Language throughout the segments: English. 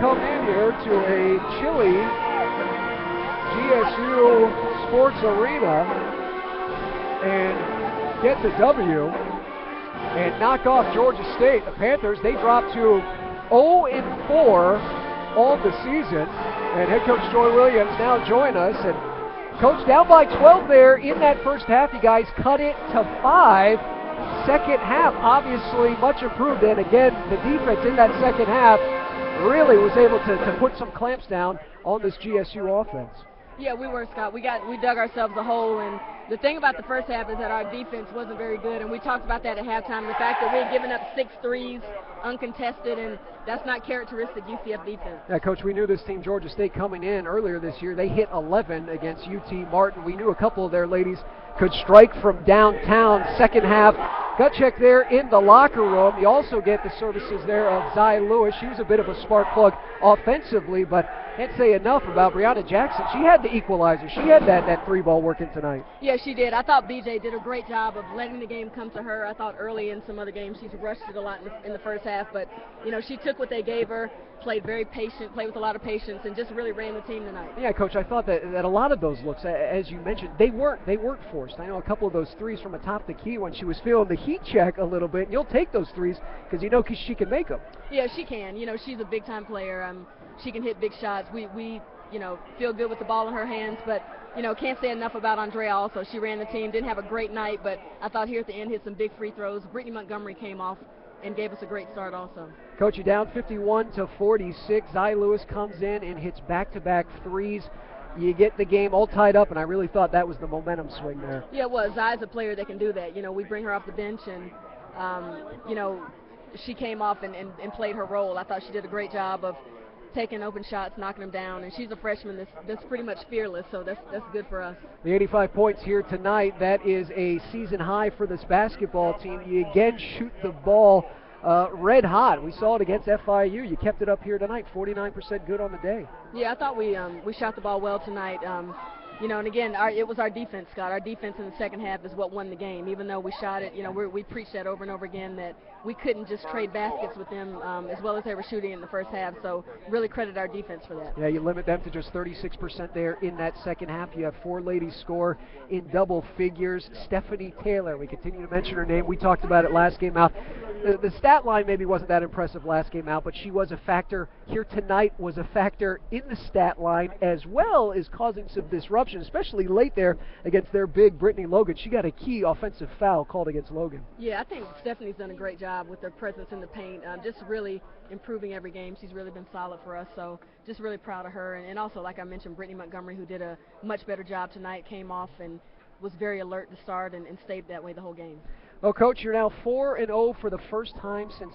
come in here to a chilly GSU Sports Arena and get the W and knock off Georgia State. The Panthers, they dropped to 0-4 on the season. And head coach Joi Williams now join us. And coach, down by 12 there in that first half. You guys cut it to 5. Second half, obviously much improved. And again, the defense in that second half really was able to put some clamps down on this GSU offense. Yeah, we were, Scott. We dug ourselves a hole, and the thing about the first half is that our defense wasn't very good, and we talked about that at halftime, the fact that we had given up 6 threes uncontested, and that's not characteristic UCF defense. Yeah, Coach, we knew this team, Georgia State, coming in earlier this year. They hit 11 against UT Martin. We knew a couple of their ladies could strike from downtown. Second half, gut check there in the locker room. You also get the services there of Zai Lewis. She was a bit of a spark plug offensively, but can't say enough about Brianna Jackson. She had the equalizer. She had that 3-ball working tonight. Yeah, she did. I thought BJ did a great job of letting the game come to her. I thought early in some other games she's rushed it a lot in the first half, but she took what they gave her, played very patient, played with a lot of patience, and just really ran the team tonight. Yeah, Coach, I thought that a lot of those looks, as you mentioned, they weren't forced. I know a couple of those threes from atop the key when she was feeling the heat check a little bit, and you'll take those threes because she can make them. Yeah, she can. She's a big-time player. She can hit big shots. We feel good with the ball in her hands, but can't say enough about Andrea also. She ran the team, didn't have a great night, but I thought here at the end hit some big free throws. Brittany Montgomery came off and gave us a great start also. Coach, you down 51-46. Zai Lewis comes in and hits back-to-back threes. You get the game all tied up, and I really thought that was the momentum swing there. Yeah, it was. Zai's a player that can do that. We bring her off the bench, and she came off and played her role. I thought she did a great job of taking open shots, knocking them down, and she's a freshman that's pretty much fearless, so that's good for us. The 85 points here tonight, that is a season high for this basketball team. You again shoot the ball red hot. We saw it against FIU. You kept it up here tonight, 49% good on the day. Yeah, I thought we shot the ball well tonight. And again, it was our defense, Scott. Our defense in the second half is what won the game. Even though we shot it, we preached that over and over again that we couldn't just trade baskets with them as well as they were shooting in the first half. So really credit our defense for that. Yeah, you limit them to just 36% there in that second half. You have 4 ladies score in double figures. Stephanie Taylor, we continue to mention her name. We talked about it last game out. The stat line maybe wasn't that impressive last game out, but she was a factor here tonight, was a factor in the stat line as well as causing some disruption, especially late there against their big Brittany Logan. She got a key offensive foul called against Logan. Yeah, I think Stephanie's done a great job with her presence in the paint, just really improving every game. She's really been solid for us, so just really proud of her. And also, like I mentioned, Brittany Montgomery, who did a much better job tonight, came off and was very alert to start and stayed that way the whole game. Well, Coach, you're now 4-0 for the first time since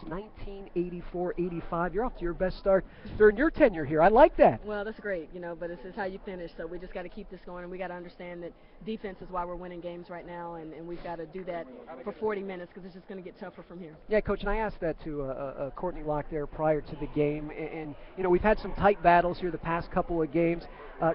1984-85. You're off to your best start during your tenure here. I like that. Well, that's great, but this is how you finish, so we just got to keep this going, and we got to understand that defense is why we're winning games right now, and we've got to do that for 40 minutes because it's just going to get tougher from here. Yeah, Coach, and I asked that to Courtney Locke there prior to the game, and we've had some tight battles here the past couple of games.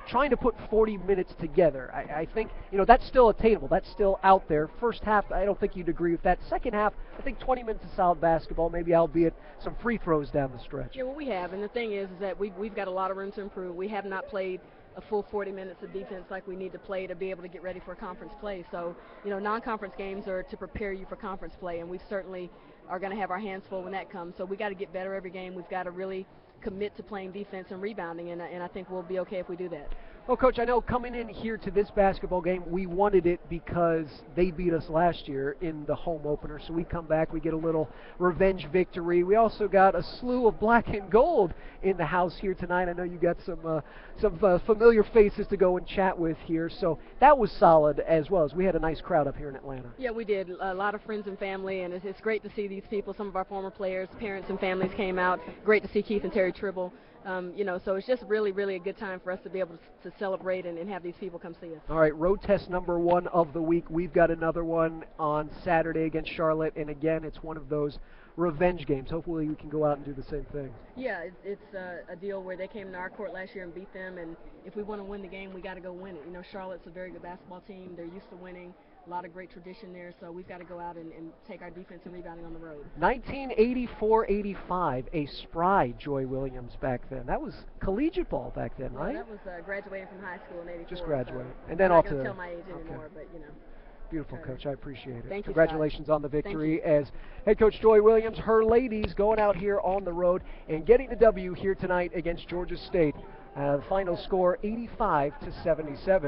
Trying to put 40 minutes together, I think, that's still attainable. That's still out there. First half, I don't think you'd agree with that. Second half, I think 20 minutes of solid basketball, maybe albeit some free throws down the stretch. Yeah, well, we have, and the thing is that we've got a lot of room to improve. We have not played a full 40 minutes of defense like we need to play to be able to get ready for conference play. So, non-conference games are to prepare you for conference play, and we certainly are going to have our hands full when that comes. So we got to get better every game. We've got to really commit to playing defense and rebounding, and I think we'll be okay if we do that. Well, Coach, I know coming in here to this basketball game, we wanted it because they beat us last year in the home opener. So we come back, we get a little revenge victory. We also got a slew of black and gold in the house here tonight. I know you got some familiar faces to go and chat with here. So that was solid as well, as we had a nice crowd up here in Atlanta. Yeah, we did. A lot of friends and family, and it's great to see these people. Some of our former players, parents and families came out. Great to see Keith and Terry Tribble. So it's just really, really a good time for us to be able to celebrate and have these people come see us. All right, road test number 1 of the week. We've got another one on Saturday against Charlotte, and again, it's one of those revenge games. Hopefully we can go out and do the same thing. Yeah, it's a deal where they came to our court last year and beat them, and if we want to win the game, we got to go win it. Charlotte's a very good basketball team. They're used to winning. a lot of great tradition there. So we've got to go out and take our defense and rebounding on the road. 1984-85, a spry Joi Williams back then. That was collegiate ball back then, right? That was graduating from high school in '84. Just graduating, so and then I'm off not to going to tell my age anymore, but you know. Beautiful, Coach. I appreciate it. Thank you, Congratulations Scott. on the victory as head coach Joi Williams, her ladies going out here on the road and getting the W here tonight against Georgia State. Final score 85-77.